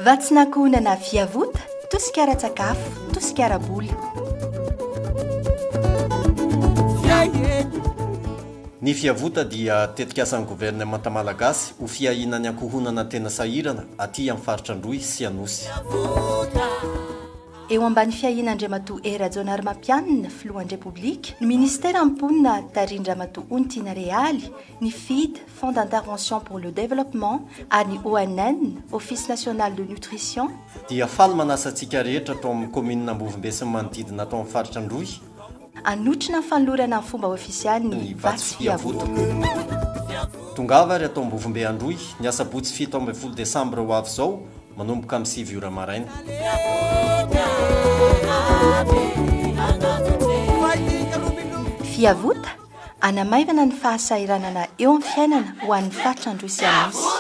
vatsinankohonana fiavota tosika ara-tsakafo tosika ara-boly. Ny fiavota dia tetikasan'ny governemanta malagasy ho fiahinany ankohonana tena sahirana aty amin'ny faritra Androy sy Anosy. Eo ambany fiahinandriamatoa Erajonary Mampianina filohan'ny Repoblika, ny ministera amponina Tarindramatoa Ontina Realy, ny FID, Fonds d'intervention pour le développement, ary ny ONN, Office national de nutrition, dia faly manasa antsika rehetra atao amin'ny kominina Ambovimbe sy manodidina atao amin'ny faritra Androy anotrina ny fanolorana amin'ny fomba ofisialy ny vatsy fiavota. Tongava ary atao Ambovimbe Androy ny asabotsy 17 Desambra ho avy izao manomboka amin'ny 7 ora maraina. Fiavota anamaivana ny fahasairanana eo amin'ny fiainana ho an'ny faritra Androy sy Anosy.